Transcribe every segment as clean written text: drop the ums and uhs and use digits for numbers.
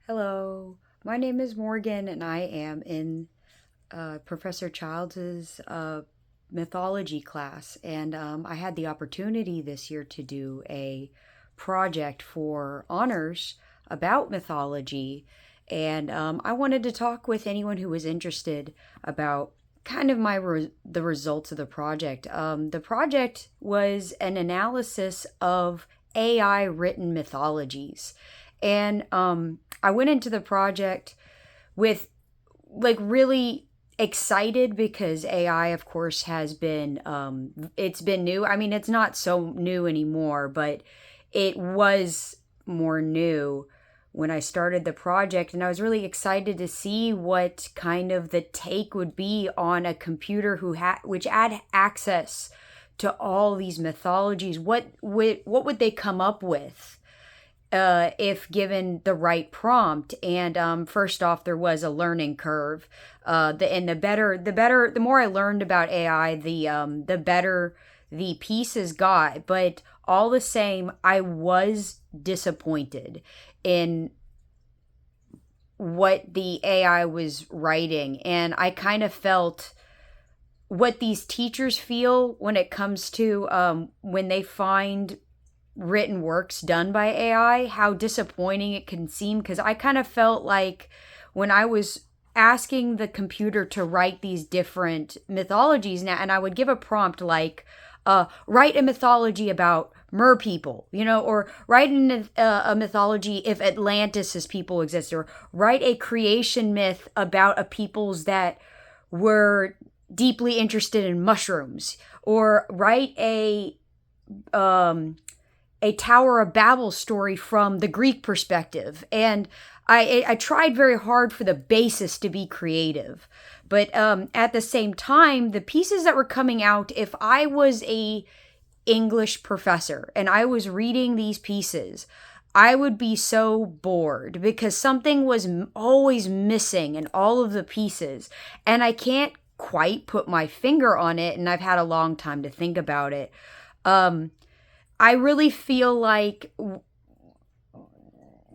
Hello, my name is Morgan, and I am in Professor Childs' mythology class. And I had the opportunity this year to do a project for honors about mythology. And I wanted to talk with anyone who was interested about kind of the results of the project. The project was an analysis of AI written mythologies. And I went into the project with really excited because AI, of course, has been it's been new. I mean, it's not so new anymore, but it was more new when I started the project, and I was really excited to see what kind of the take would be on a computer which had access to all these mythologies. What would they come up with? If given the right prompt. And first off, there was a learning curve. The more I learned about AI, the better the pieces got. But all the same, I was disappointed in what the AI was writing, and I kind of felt what these teachers feel when it comes to when they find written works done by AI, how disappointing it can seem. Because I kind of felt like when I was asking the computer to write these different mythologies now, and I would give a prompt like, write a mythology about mer people, or write a mythology if Atlantis' people exist, or write a creation myth about a peoples that were deeply interested in mushrooms, or write a Tower of Babel story from the Greek perspective. And I tried very hard for the basis to be creative. But at the same time, the pieces that were coming out, if I was a English professor and I was reading these pieces, I would be so bored because something was always missing in all of the pieces. And I can't quite put my finger on it, and I've had a long time to think about it. I really feel like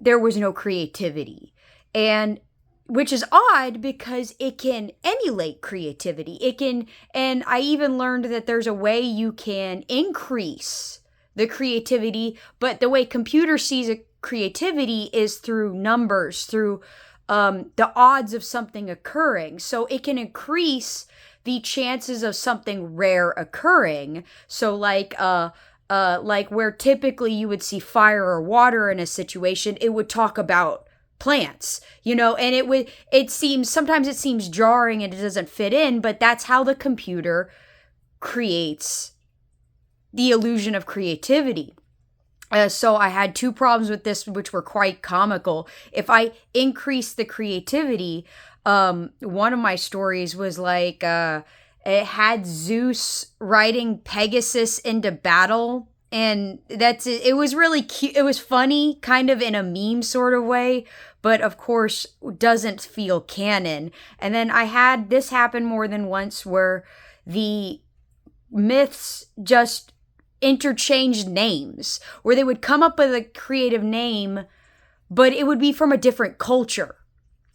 there was no creativity, and which is odd because it can emulate creativity. And I even learned that there's a way you can increase the creativity, but the way computer sees creativity is through numbers, through the odds of something occurring. So it can increase the chances of something rare occurring. So like where typically you would see fire or water in a situation, it would talk about plants, and sometimes it seems jarring and it doesn't fit in, but that's how the computer creates the illusion of creativity. So I had two problems with this, which were quite comical. If I increased the creativity, one of my stories was like, it had Zeus riding Pegasus into battle. And it was really cute. It was funny, kind of in a meme sort of way, but of course doesn't feel canon. And then I had this happen more than once where the myths just interchanged names, where they would come up with a creative name, but it would be from a different culture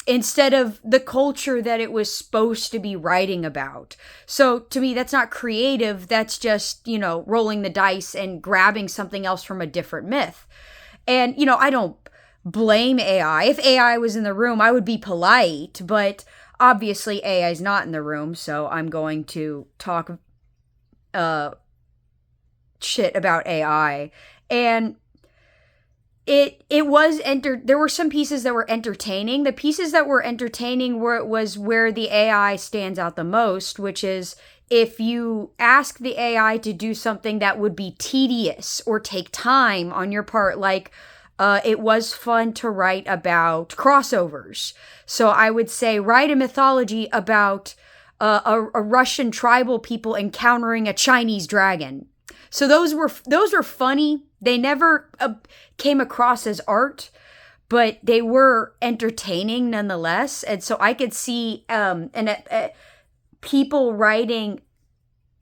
instead of the culture that it was supposed to be writing about. So to me, that's not creative. That's just, rolling the dice and grabbing something else from a different myth. And, I don't blame AI. If AI was in the room, I would be polite, but obviously AI is not in the room. So I'm going to talk shit about AI. And there were some pieces that were entertaining. The pieces that were entertaining was where the AI stands out the most, which is if you ask the AI to do something that would be tedious or take time on your part, like it was fun to write about crossovers. So I would say write a mythology about a Russian tribal people encountering a Chinese dragon. So those were funny. They never came across as art, but they were entertaining nonetheless. And so I could see people writing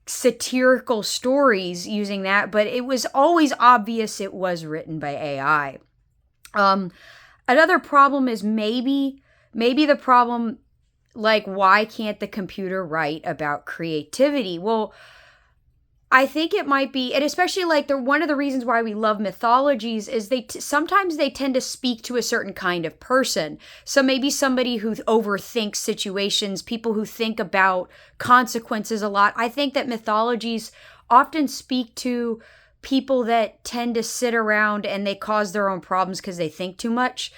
satirical stories using that, but it was always obvious it was written by AI. Another problem is maybe the problem, like, why can't the computer write about creativity? Well, I think it might be, and especially like one of the reasons why we love mythologies is sometimes they tend to speak to a certain kind of person. So maybe somebody who overthinks situations, people who think about consequences a lot. I think that mythologies often speak to people that tend to sit around and they cause their own problems because they think too much.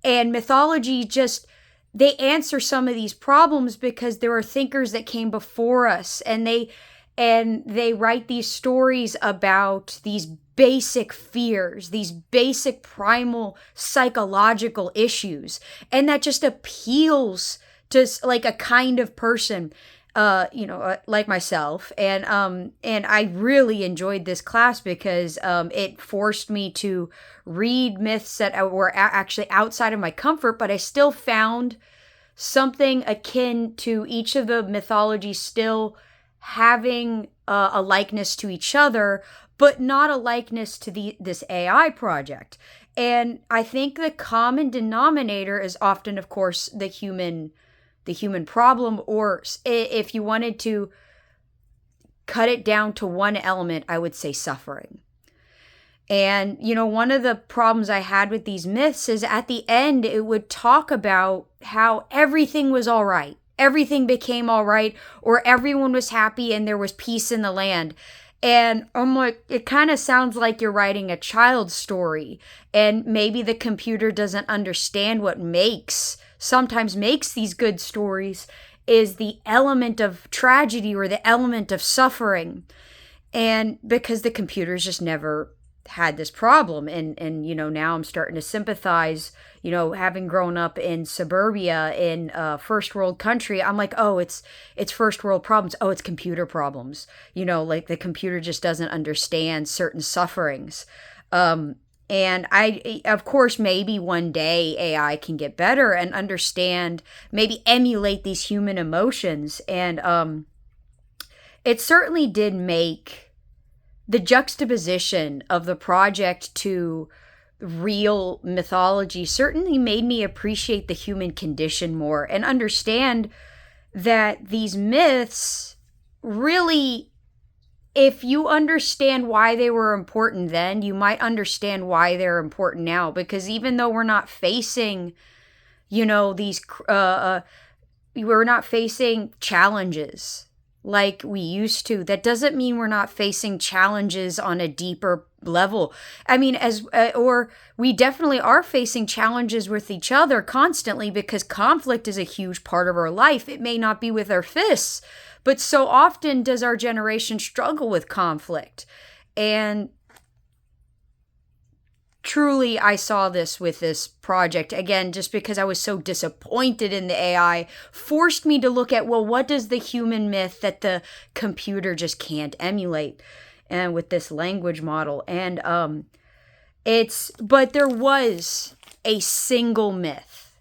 And mythology just, they answer some of these problems because there are thinkers that came before us, and they write these stories about these basic fears, these basic primal psychological issues, and that just appeals to like a kind of person, like myself. And I really enjoyed this class because it forced me to read myths that were actually outside of my comfort, but I still found something akin to each of the mythologies still having a likeness to each other, but not a likeness to this AI project. And I think the common denominator is often, of course, the human problem, or if you wanted to cut it down to one element, I would say suffering. And, one of the problems I had with these myths is at the end, it would talk about how everything was all right. Everything became all right, or everyone was happy and there was peace in the land. And I'm like, it kind of sounds like you're writing a child's story. And maybe the computer doesn't understand what sometimes makes these good stories is the element of tragedy or the element of suffering. And because the computer's just never had this problem, and now I'm starting to sympathize, having grown up in suburbia in a first world country. I'm like, oh, it's first world problems. Oh, it's computer problems. Like the computer just doesn't understand certain sufferings. And I, of course, maybe one day AI can get better and understand, maybe emulate these human emotions. And it certainly did make the juxtaposition of the project to real mythology certainly made me appreciate the human condition more and understand that these myths really, if you understand why they were important then, you might understand why they're important now. Because even though we're not facing, we're not facing challenges like we used to, that doesn't mean we're not facing challenges on a deeper level. I mean, or we definitely are facing challenges with each other constantly, because conflict is a huge part of our life. It may not be with our fists, but so often does our generation struggle with conflict. And truly, I saw this with this project. Again, just because I was so disappointed in the AI, forced me to look at, well, what does the human myth that the computer just can't emulate? And with this language model. And but there was a single myth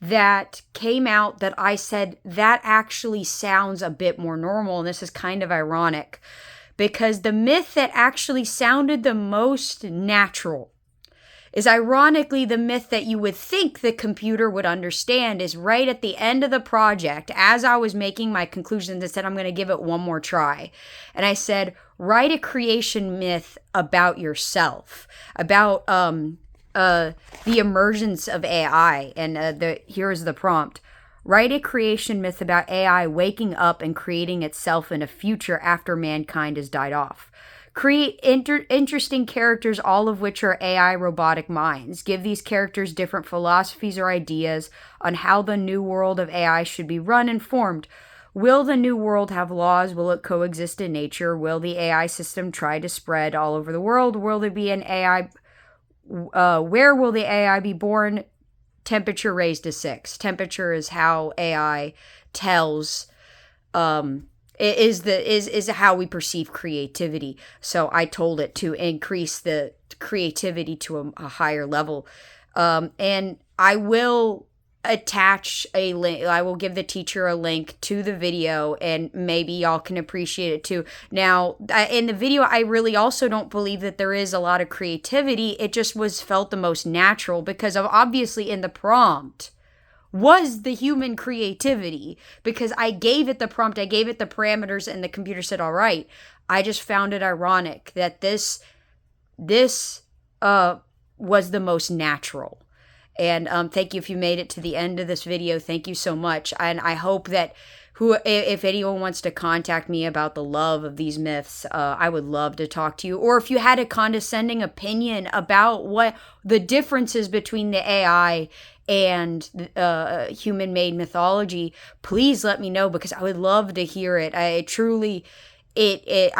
that came out that I said, that actually sounds a bit more normal. And this is kind of ironic, because the myth that actually sounded the most natural is ironically the myth that you would think the computer would understand, is right at the end of the project. As I was making my conclusions, I said, I'm going to give it one more try. And I said, write a creation myth about yourself, about the emergence of AI. And here's the prompt. Write a creation myth about AI waking up and creating itself in a future after mankind has died off. Create interesting characters, all of which are AI robotic minds. Give these characters different philosophies or ideas on how the new world of AI should be run and formed. Will the new world have laws? Will it coexist in nature? Will the AI system try to spread all over the world? Will there be an AI? Where will the AI be born? Temperature raised to 6. Temperature is how AI tells, is how we perceive creativity. So I told it to increase the creativity to a higher level. And I will attach a link. I will give the teacher a link to the video, and maybe y'all can appreciate it too. Now, in the video, I really also don't believe that there is a lot of creativity. It just was felt the most natural because of obviously in the prompt was the human creativity, because I gave it the prompt, I gave it the parameters, and the computer said, all right. I just found it ironic that this was the most natural. And thank you if you made it to the end of this video. Thank you so much. And I hope that if anyone wants to contact me about the love of these myths, I would love to talk to you. Or if you had a condescending opinion about what the differences between the AI and human-made mythology, please let me know, because I would love to hear it. I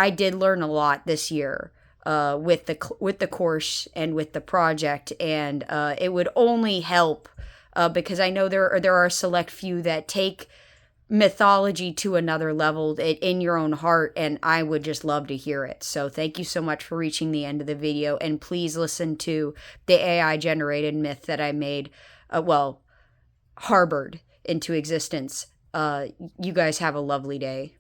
did learn a lot this year. With the course and with the project, and it would only help because I know there are a select few that take mythology to another level in your own heart, and I would just love to hear it. So thank you so much for reaching the end of the video, and please listen to the AI generated myth that I made, harbored into existence. You guys have a lovely day.